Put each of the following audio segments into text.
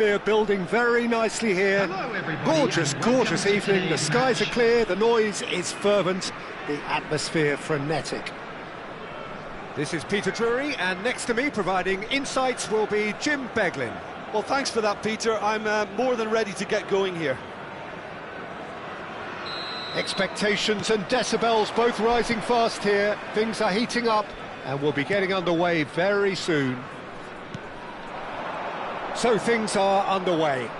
They're building very nicely here. Gorgeous, gorgeous evening. The skies are clear, the noise is fervent, the atmosphere frenetic. This is Peter Drury, and next to me providing insights will be Jim Beglin. Well, thanks for that, Peter. I'm more than ready to get going here. Expectations and decibels both rising fast here. Things are heating up, and we'll be getting underway very soon. So things are underway.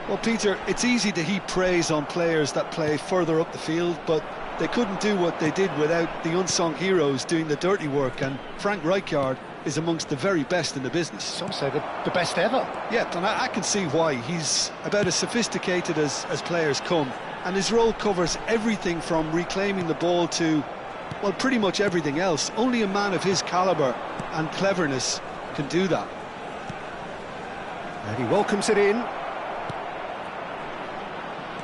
Well, Peter, it's easy to heap praise on players that play further up the field, but they couldn't do what they did without the unsung heroes doing the dirty work, and Frank Rijkaard is amongst the very best in the business. Some say the best ever. Yeah, and I can see why. He's about as sophisticated as players come, and his role covers everything from reclaiming the ball to, well, pretty much everything else. Only a man of his calibre and cleverness can do that. And he welcomes it in.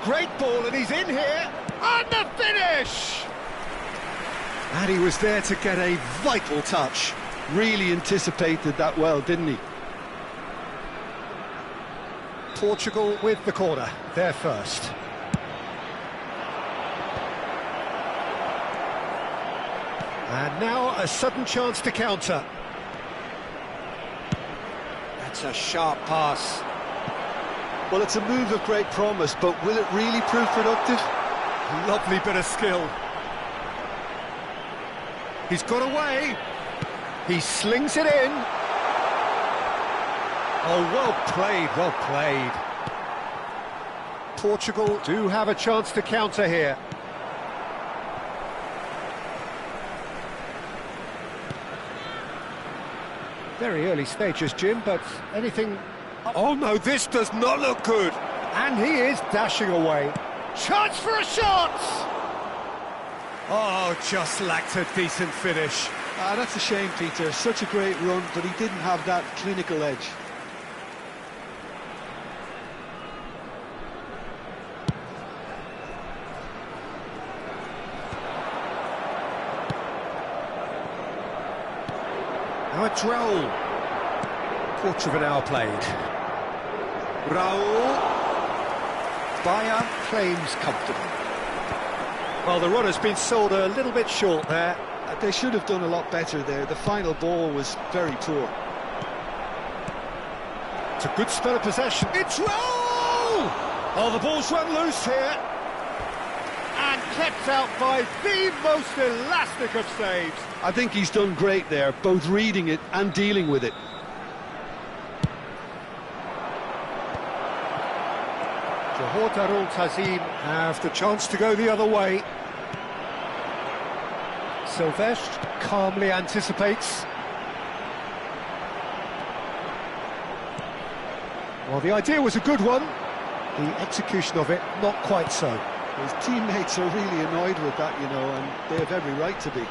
Great ball, and he's in here. And the finish! And he was there to get a vital touch. Really anticipated that well, didn't he? Portugal with the corner. They're first. And now a sudden chance to counter. That's a sharp pass. Well, it's a move of great promise, but will it really prove productive? Lovely bit of skill. He's got away. He slings it in. Oh, well played, well played. Portugal do have a chance to counter here. Very early stages, Jim, but anything... Oh no, this does not look good. And he is dashing away. Chance for a shot! Oh, just lacked a decent finish. That's a shame, Peter. Such a great run, but he didn't have that clinical edge. Now it's Raul. Quarter of an hour played. Raul. Bayer claims comfortable. Well, the run has been sold a little bit short there. They should have done a lot better there. The final ball was very poor. It's a good spell of possession. It's Raul! Oh, the ball's run loose here. And kept out by the most elastic of saves. I think he's done great there, both reading it and dealing with it. Johor Tazim have the chance to go the other way. Silvestre calmly anticipates. Well, the idea was a good one. The execution of it, not quite so. His teammates are really annoyed with that, you know, and they have every right to be.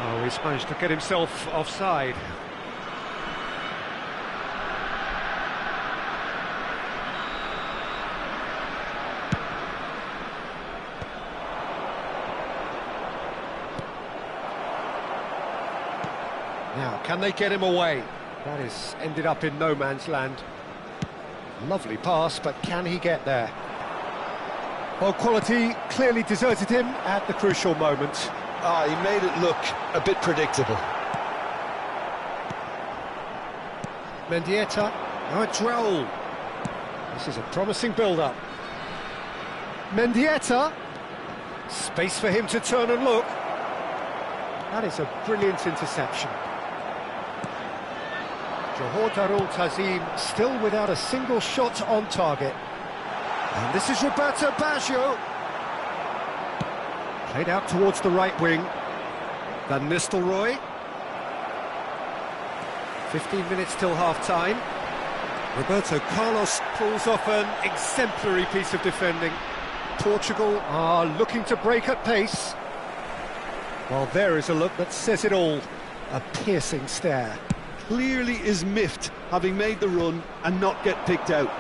Oh, he's managed to get himself offside. Now, can they get him away? That has ended up in no man's land. Lovely pass, but can he get there? Well, quality clearly deserted him at the crucial moment. He made it look a bit predictable. Mendieta. Now it's Raul. This is a promising build-up. Mendieta. Space for him to turn and look. That is a brilliant interception. Johor Tazim still without a single shot on target. And this is Roberto Baggio. Played out towards the right wing. Van Nistelrooy. 15 minutes till half-time. Roberto Carlos pulls off an exemplary piece of defending. Portugal are looking to break at pace. Well, there is a look that says it all. A piercing stare. Clearly is miffed, having made the run and not get picked out.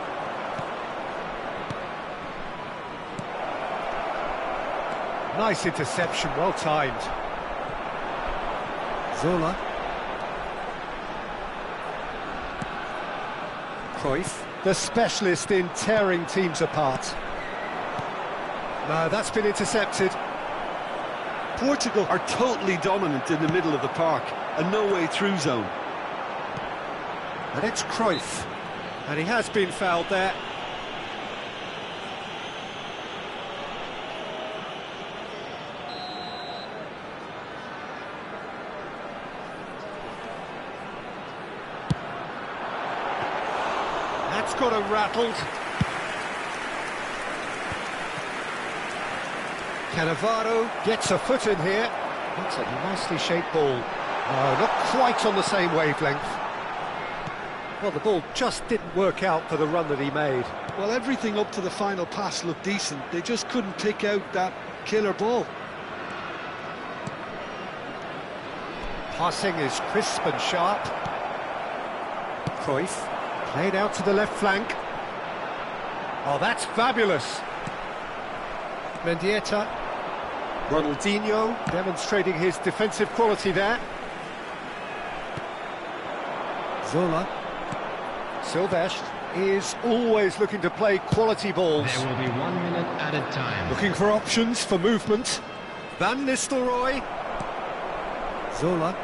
Nice interception, well timed. Zola. Cruyff, the specialist in tearing teams apart. No, that's been intercepted. Portugal are totally dominant in the middle of the park, a no-way through zone. And it's Cruyff, and he has been fouled there. That's got him rattled. Cannavaro gets a foot in here. That's a nicely shaped ball. No, not quite on the same wavelength. Well, the ball just didn't work out for the run that he made. Well, everything up to the final pass looked decent. They just couldn't pick out that killer ball. Passing is crisp and sharp. Cruyff, played out to the left flank. Oh, that's fabulous. Mendieta. Ronaldinho demonstrating his defensive quality there. Zola. Silvestre is always looking to play quality balls. There will be 1 minute added time. Looking for options for movement. Van Nistelrooy. Zola.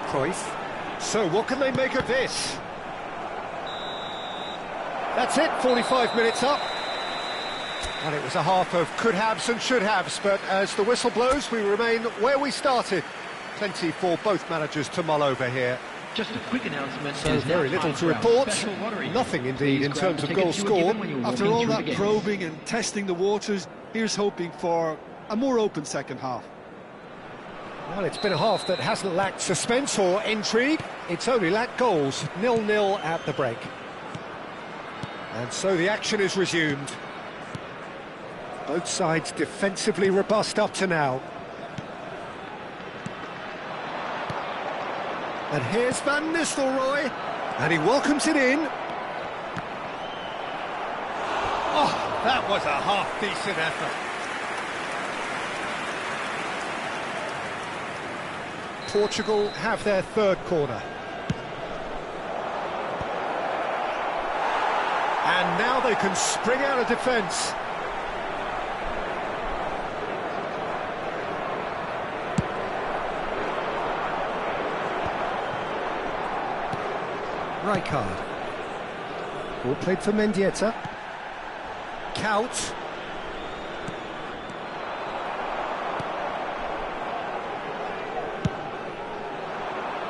Cruyff. So what can they make of this? That's it, 45 minutes up. And it was a half of could-haves and should-haves, but as the whistle blows, we remain where we started. Plenty for both managers to mull over here. Just a quick announcement. So very little to report. Nothing indeed in terms of goals scored. After all that probing and testing the waters, here's hoping for a more open second half. Well, it's been a half that hasn't lacked suspense or intrigue. It's only lacked goals. 0-0 at the break. And so the action is resumed. Both sides defensively robust up to now. And here's Van Nistelrooy, and he welcomes it in. Oh, that was a half-decent effort. Portugal have their third corner. And now they can spring out of defence. Rijkaard. Ball played for Mendieta. Kout.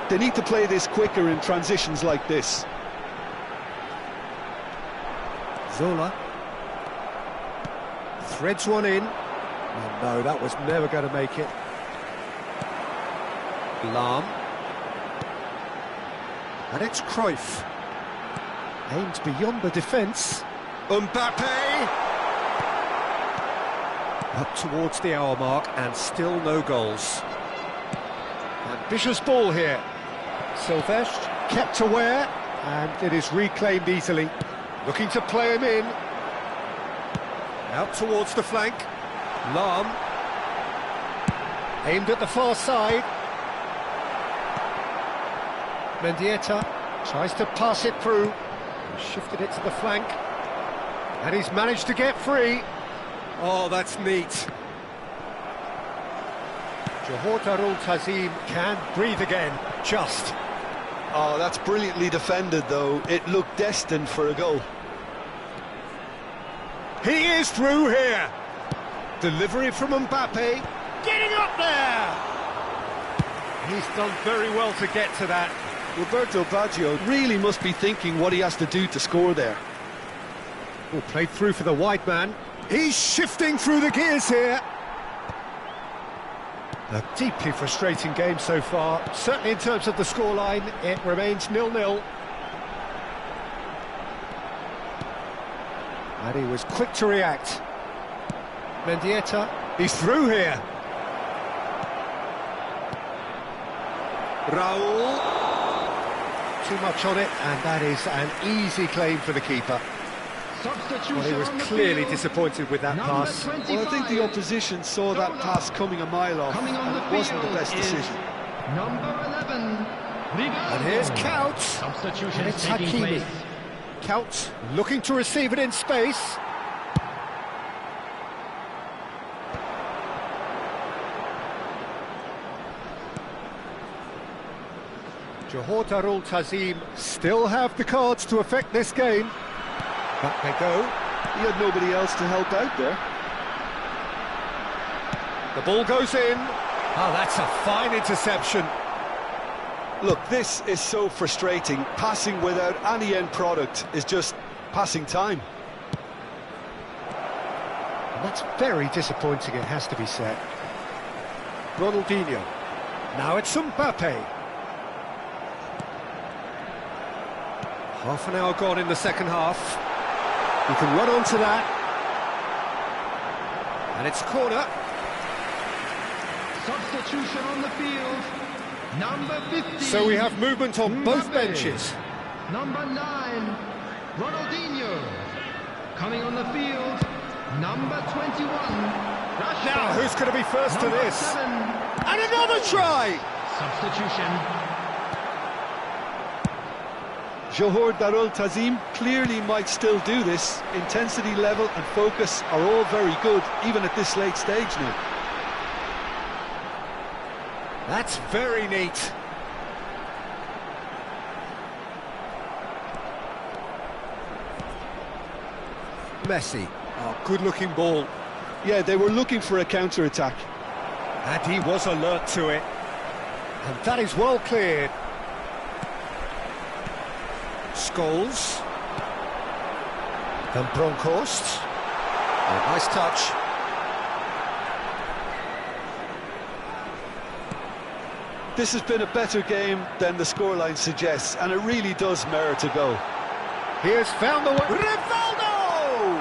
They need to play this quicker in transitions like this. Zola. Threads one in. Oh, no, that was never going to make it. Lahm. And it's Cruyff. Aimed beyond the defence. Mbappe! Up towards the hour mark and still no goals. Ambitious ball here. Silvestre kept aware and it is reclaimed easily. Looking to play him in. Out towards the flank. Lahm. Aimed at the far side. Mendieta tries to pass it through, shifted it to the flank, and he's managed to get free. Oh, that's neat. Johor Darul Tazim can breathe again, just. Oh, that's brilliantly defended, though. It looked destined for a goal. He is through here. Delivery from Mbappe, getting up there. He's done very well to get to that. Roberto Baggio really must be thinking what he has to do to score there. Ball played through for the wide man. He's shifting through the gears here. A deeply frustrating game so far. Certainly in terms of the scoreline, it remains 0-0. And he was quick to react. Mendieta, he's through here. Raul. Too much on it, and that is an easy claim for the keeper. Well, he was clearly disappointed with that pass. Well, I think the opposition saw that pass coming a mile off, and it wasn't the best decision. Number 11, And here's Kaut. Substitution And it's taking Hakimi. place. Kaut looking to receive it in space. Johor Darul Tazim still have the cards to affect this game. Back they go. He had nobody else to help out there. The ball goes in. Oh, that's a fine interception. Look, this is so frustrating. Passing without any end product is just passing time. And that's very disappointing, it has to be said. Ronaldinho. Now it's Mbappe. Half an hour gone in the second half. You can run onto that. And it's a corner. Substitution on the field. Number 15. So we have movement on both benches. Number 9, Ronaldinho. Coming on the field, number 21, Rashford. Now, who's going to be first to Number this? 7, And another try! substitution. Johor Darul Tazim clearly might still do this. Intensity level and focus are all very good, even at this late stage now. That's very neat. Messi. Oh, good-looking ball. Yeah, they were looking for a counter-attack. And he was alert to it. And that is well cleared. Scholes. And Bronkhorst. Oh, nice touch. This has been a better game than the scoreline suggests, and it really does merit a goal. He has found the way. Rivaldo!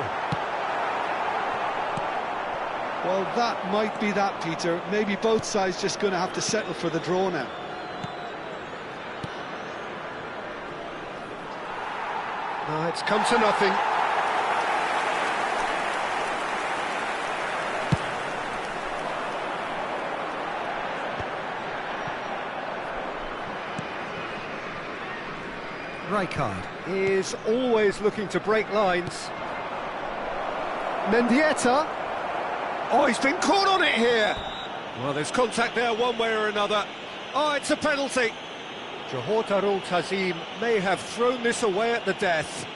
Well, that might be that, Peter. Maybe both sides just going to have to settle for the draw now. No, it's come to nothing. Rijkaard is always looking to break lines. Mendieta. Oh, he's been caught on it here. Well, there's contact there one way or another. Oh, it's a penalty. Johor Darul Tazim may have thrown this away at the death.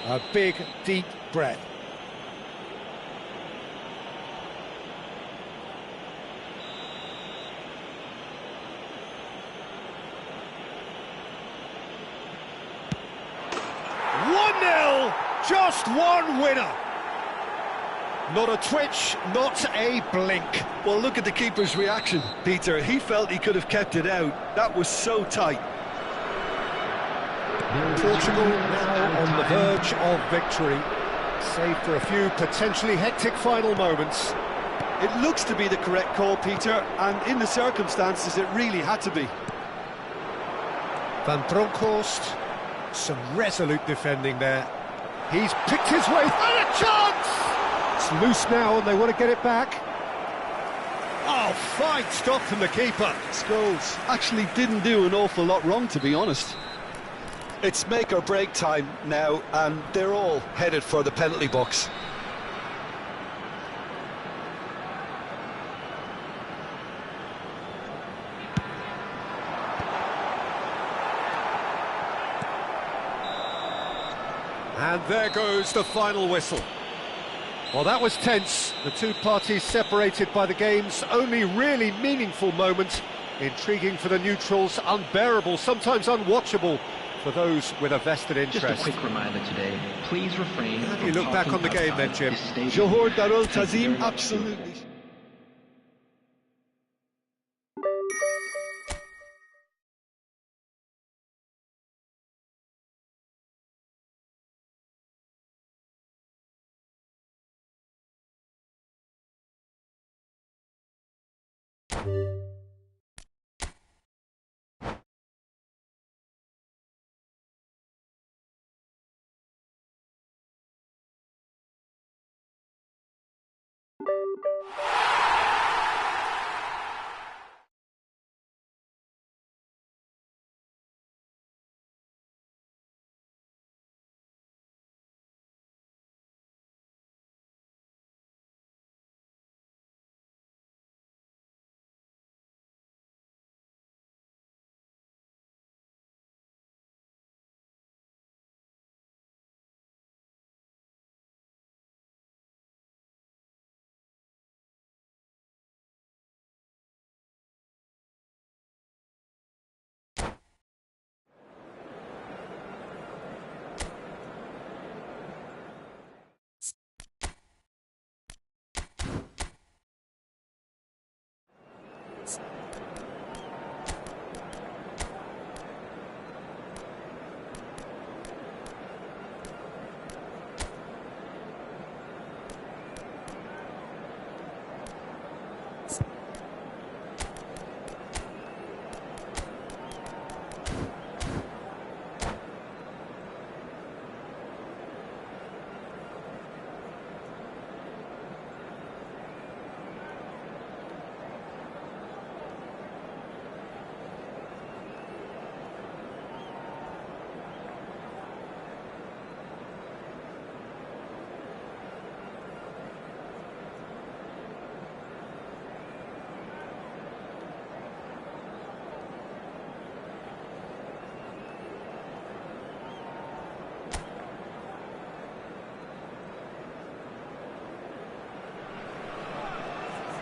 A big, deep breath. Just one winner. Not a twitch, not a blink. Well, look at the keeper's reaction, Peter. He felt he could have kept it out. That was so tight. Portugal now on the verge of victory, save for a few potentially hectic final moments. It looks to be the correct call, Peter, and in the circumstances it really had to be. Van Bronckhorst, some resolute defending there. He's picked his way, and a chance! It's loose now and they want to get it back. Oh, fine stop from the keeper. Scholes actually didn't do an awful lot wrong, to be honest. It's make or break time now, and they're all headed for the penalty box. And there goes the final whistle. Well, that was tense. The two parties separated by the game's only really meaningful moment. Intriguing for the neutrals, unbearable, sometimes unwatchable for those with a vested interest. Just a quick reminder today, please refrain. How do you look back on the game then, Jim? Johor Darul Tazim, absolutely.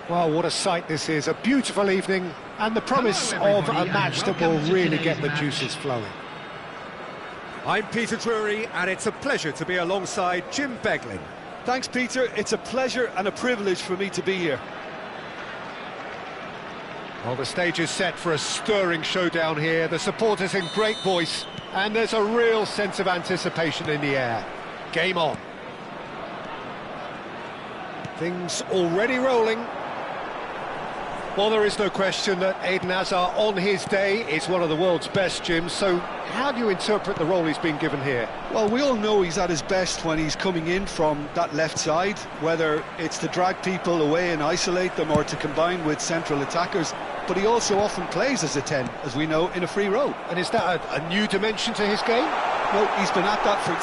Well, what a sight this is, a beautiful evening, and the promise Hello, of a everybody, match and that will welcome to really today's get the match. juices flowing. I'm Peter Drury, and it's a pleasure to be alongside Jim Beglin. Thanks, Peter. It's a pleasure and a privilege for me to be here. Well, the stage is set for a stirring showdown here, the supporters in great voice, and there's a real sense of anticipation in the air. Game on. Things already rolling. Well, there is no question that Eden Hazard on his day is one of the world's best, Jim, so how do you interpret the role he's been given here? Well, we all know he's at his best when he's coming in from that left side, whether it's to drag people away and isolate them or to combine with central attackers, but he also often plays as a 10, as we know, in a free role. And is that a new dimension to his game? No, he's been at that for...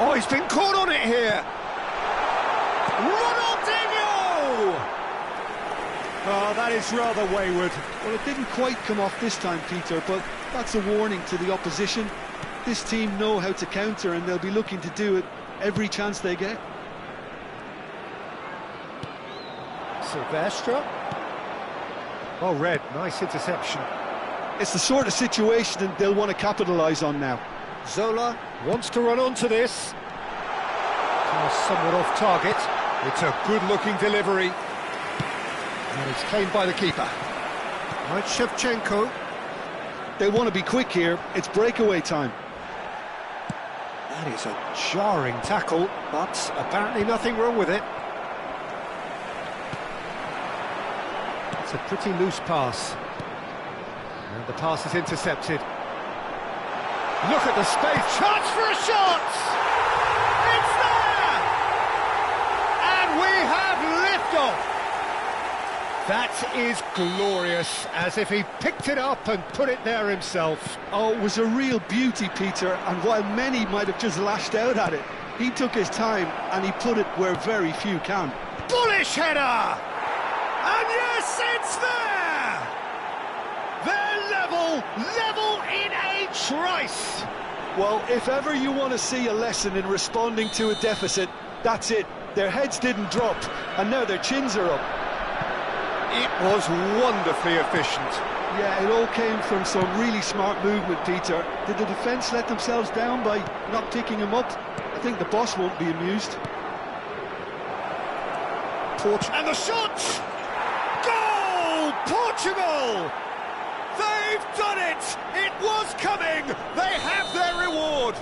Oh, he's been caught on it here! Ronaldinho! Oh, that is rather wayward. Well, it didn't quite come off this time, Peter, but that's a warning to the opposition. This team know how to counter, and they'll be looking to do it every chance they get. Silvestre. Oh, Red, nice interception. It's the sort of situation that they'll want to capitalise on now. Zola wants to run onto this. Somewhat off target. It's a good-looking delivery. And it's claimed by the keeper. Right, Shevchenko. They want to be quick here. It's breakaway time. That is a jarring tackle, but apparently nothing wrong with it. It's a pretty loose pass. And the pass is intercepted. Look at the space. Chance for a shot! It's there! And we have liftoff! That is glorious, as if he picked it up and put it there himself. Oh, it was a real beauty, Peter, and while many might have just lashed out at it, he took his time and he put it where very few can. Bullish header! And yes, it's there! They're level in a trice! Well, if ever you want to see a lesson in responding to a deficit, that's it. Their heads didn't drop, and now their chins are up. It was wonderfully efficient. Yeah, it all came from some really smart movement, Peter. Did the defence let themselves down by not picking him up? I think the boss won't be amused. And the shot! Goal! Portugal! They've done it! It was coming! They have their reward!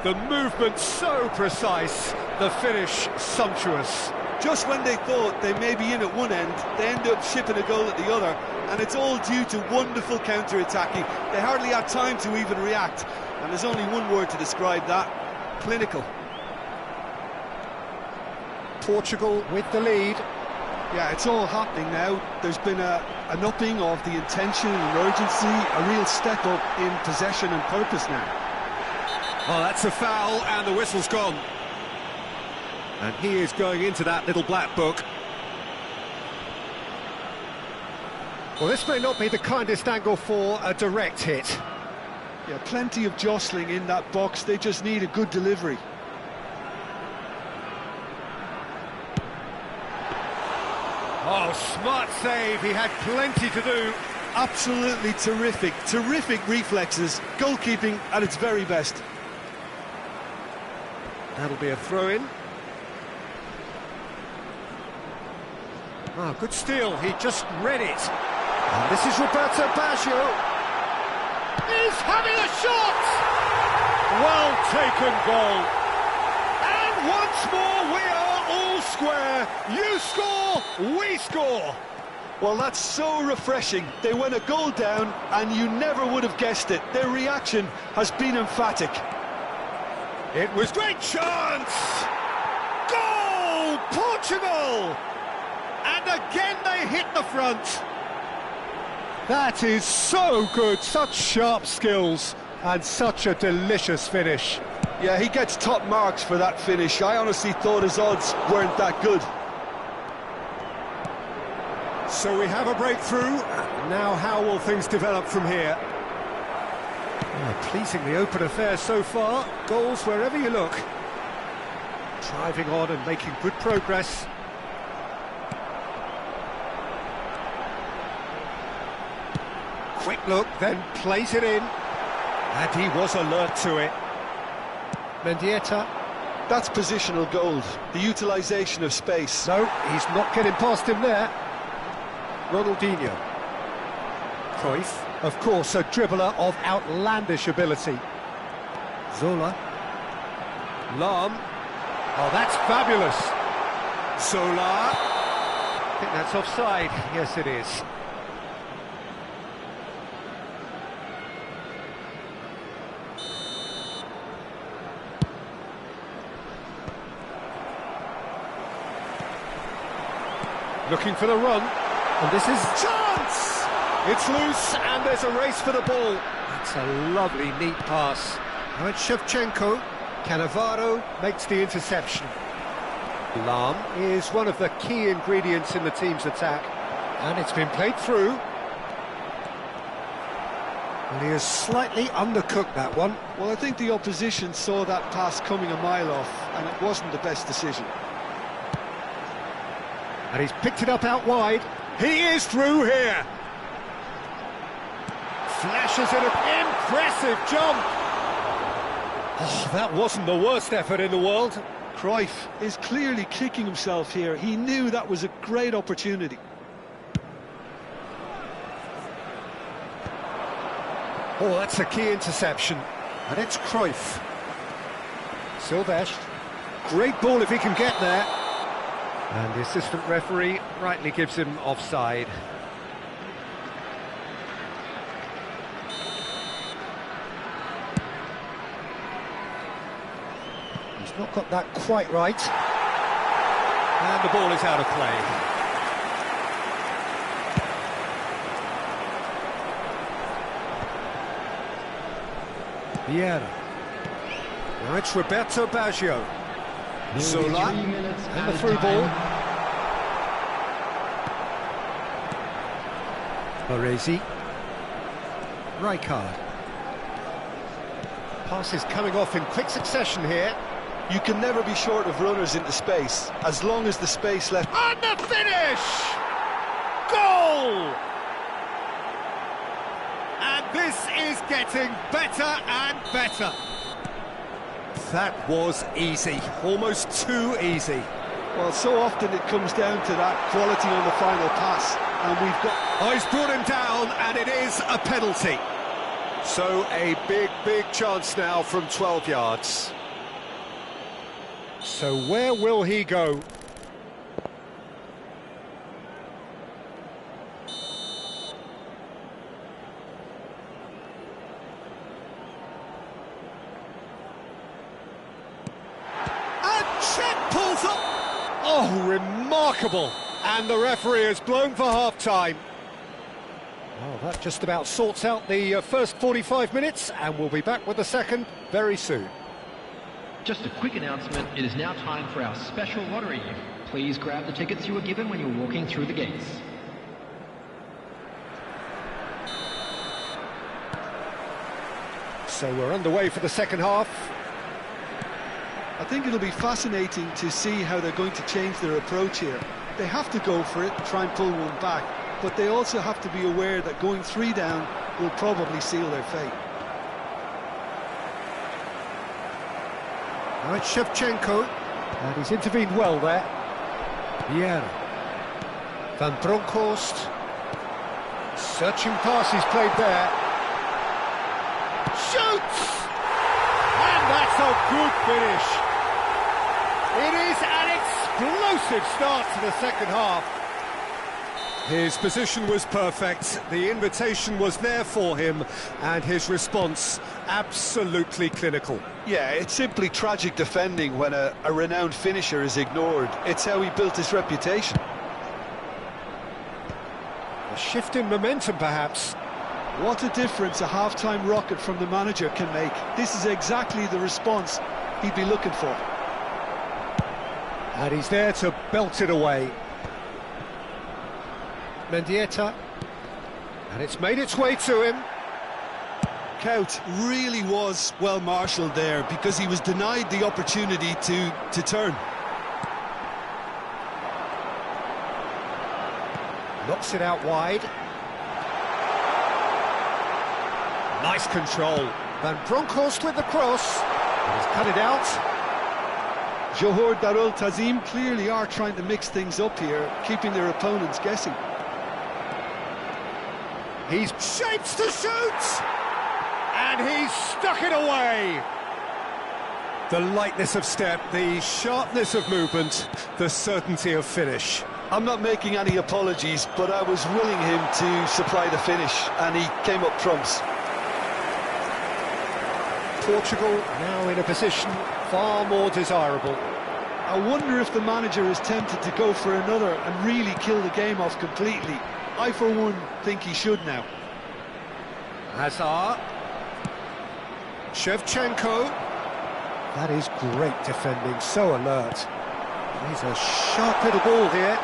The movement so precise, the finish sumptuous. Just when they thought they may be in at one end, they end up shipping a goal at the other, and it's all due to wonderful counter-attacking. They hardly had time to even react, and there's only one word to describe that: clinical. Portugal with the lead. Yeah, it's all happening now. There's been an upping of the intention and urgency, a real step up in possession and purpose now. Oh, that's a foul, and the whistle's gone. And he is going into that little black book. Well, this may not be the kindest angle for a direct hit. Yeah, plenty of jostling in that box. They just need a good delivery. Oh, smart save. He had plenty to do. Absolutely terrific. Terrific reflexes. Goalkeeping at its very best. That'll be a throw-in. Oh, good steal. He just read it. And this is Roberto Baggio. He's having a shot! Well taken goal. And once more we are all square. You score, we score. Well, that's so refreshing. They went a goal down and you never would have guessed it. Their reaction has been emphatic. It was great chance! Goal! Portugal! And again they hit the front. That is so good, such sharp skills and such a delicious finish. Yeah, he gets top marks for that finish. I honestly thought his odds weren't that good. So we have a breakthrough. Now how will things develop from here? Oh, pleasingly open affair so far. Goals wherever you look. Driving on and making good progress. Quick look, then plays it in. And he was alert to it. Mendieta. That's positional gold, the utilisation of space. No, he's not getting past him there. Ronaldinho. Cruyff, of course, a dribbler of outlandish ability. Zola. Lahm. Oh, that's fabulous. Zola. I think that's offside. Yes, it is. Looking for the run, and this is chance! It's loose, and there's a race for the ball. That's a lovely, neat pass. Now it's Shevchenko. Cannavaro makes the interception. Lahm is one of the key ingredients in the team's attack, and it's been played through. And he has slightly undercooked that one. Well, I think the opposition saw that pass coming a mile off, and it wasn't the best decision. And he's picked it up out wide. He is through here. Flashes it, an impressive jump. Oh, that wasn't the worst effort in the world. Cruyff is clearly kicking himself here. He knew that was a great opportunity. Oh, that's a key interception. And it's Cruyff. Silvestre. Great ball if he can get there. And the assistant referee rightly gives him offside. He's not got that quite right. And the ball is out of play. Vieira. Now it's Roberto Baggio. Zola, and the through ball. Baresi. Rijkaard. Pass is coming off in quick succession here. You can never be short of runners into space, as long as the space left... And the finish! Goal! And this is getting better and better. That was easy, almost too easy. Well, so often it comes down to that quality on the final pass, and we've got... Oh, he's brought him down, and it is a penalty. So a big chance now from 12 yards. So where will he go? Pulls up. Oh, remarkable. And the referee has blown for half-time. Well, that just about sorts out the first 45 minutes, and we'll be back with the second very soon. Just a quick announcement, it is now time for our special lottery. Please grab the tickets you were given when you were walking through the gates. So we're underway for the second half. I think it'll be fascinating to see how they're going to change their approach here. They have to go for it, try and pull one back, but they also have to be aware that going 3 down will probably seal their fate. Now it's Shevchenko, and he's intervened well there. Vieira. Van Bronckhorst. Searching pass he's played there. Shoots! And that's a good finish. It is an explosive start to the second half. His position was perfect, the invitation was there for him, and his response absolutely clinical. Yeah, it's simply tragic defending when a renowned finisher is ignored. It's how he built his reputation. A shift in momentum, perhaps. What a difference a half-time rocket from the manager can make. This is exactly the response he'd be looking for. And he's there to belt it away. Mendieta. And it's made its way to him. Cout really was well marshalled there because he was denied the opportunity to turn. Knocks it out wide. Nice control. Van Bronckhorst with the cross. He's cut it out. Johor Darul Tazim clearly are trying to mix things up here, keeping their opponents guessing. He's shapes to shoot! And he's stuck it away! The lightness of step, the sharpness of movement, the certainty of finish. I'm not making any apologies, but I was willing him to supply the finish, and he came up trumps. Portugal now in a position far more desirable. I wonder if the manager is tempted to go for another and really kill the game off completely. I, for one, think he should now. Hazard. Shevchenko. That is great defending, so alert. He's a sharp little ball here.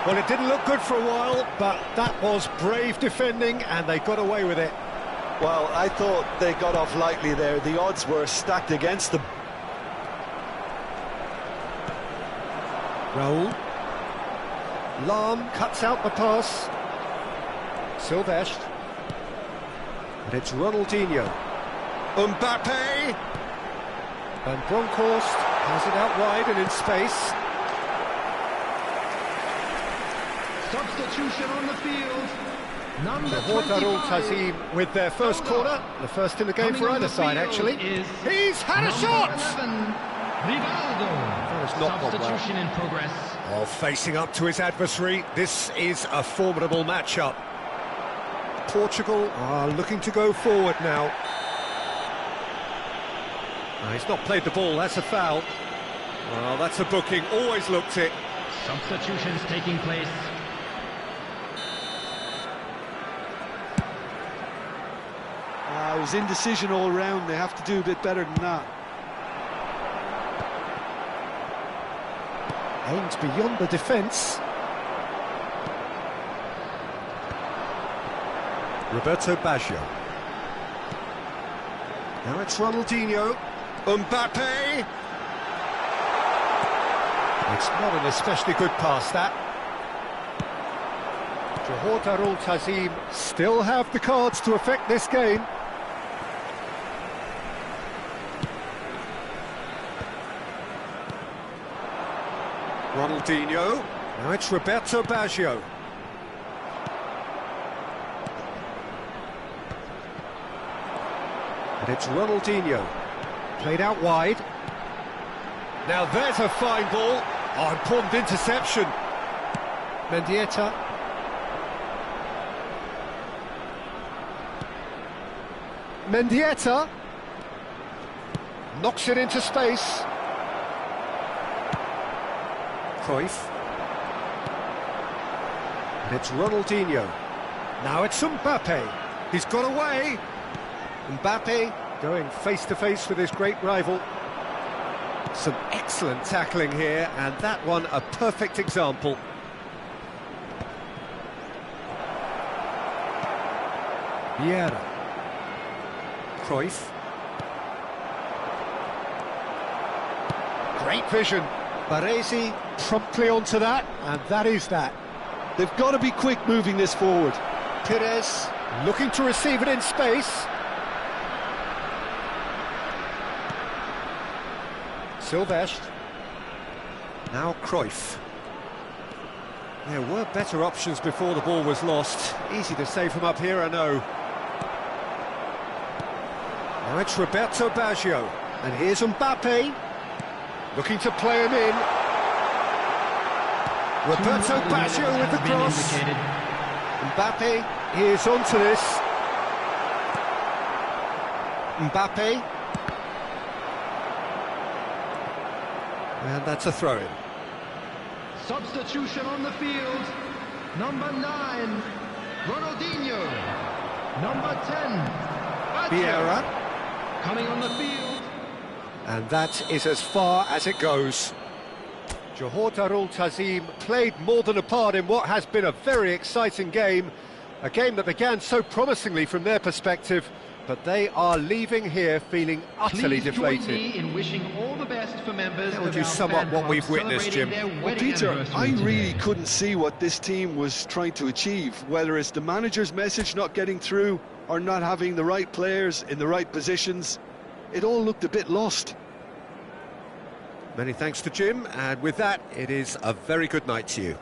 Well, it didn't look good for a while, but that was brave defending, and they got away with it. Well, I thought they got off lightly there. The odds were stacked against them. Raul. Lahm cuts out the pass. Silvestre. And it's Ronaldinho. Mbappe. Van Bronckhorst has it out wide and in space. Substitution on the field. Number Darul 25. Tazim with their first corner, the first in the game for either side, actually. He's had a shot! 11, Rivaldo. That has not gone well. Substitution in progress. Well, facing up to his adversary, this is a formidable matchup. Portugal are looking to go forward now. He's not played the ball, that's a foul. Well, that's a booking, always looked it. Substitutions taking place. It was indecision all round. They have to do a bit better than that. Aims beyond the defence. Roberto Baggio. Now it's Ronaldinho. Mbappe. It's not an especially good pass, that. Johor Darul Tazim still have the cards to affect this game. Ronaldinho. Now it's Roberto Baggio. And it's Ronaldinho. Played out wide. Now there's a fine ball. Oh, important interception. Mendieta. Mendieta. Knocks it into space. Cruyff. And it's Ronaldinho. Now it's Mbappe. He's got away. Mbappe going face-to-face with his great rival. Some excellent tackling here, and that one a perfect example. Vieira. Cruyff. Great vision. Baresi promptly onto that, and that is that. They've got to be quick moving this forward. Pires looking to receive it in space. Silvestre. Now Cruyff. There were better options before the ball was lost. Easy to save from up here, I know. Now it's Roberto Baggio. And here's Mbappe. Looking to play him in. Roberto Baggio with the cross. Mbappe is onto this. Mbappe. And that's a throw-in. Substitution on the field. Number 9, Ronaldinho. Number 10, Vieira. coming on the field. And that is as far as it goes. Johor Darul Tazim played more than a part in what has been a very exciting game. A game that began so promisingly from their perspective, but they are leaving here feeling utterly Please deflated. join me in wishing all the best for members How would of you our sum fan up what club we've witnessed, Jim? celebrating their Well, wedding Peter, anniversary I really today. couldn't see what this team was trying to achieve, whether it's the manager's message not getting through or not having the right players in the right positions. It all looked a bit lost. Many thanks to Jim, and with that, it is a very good night to you.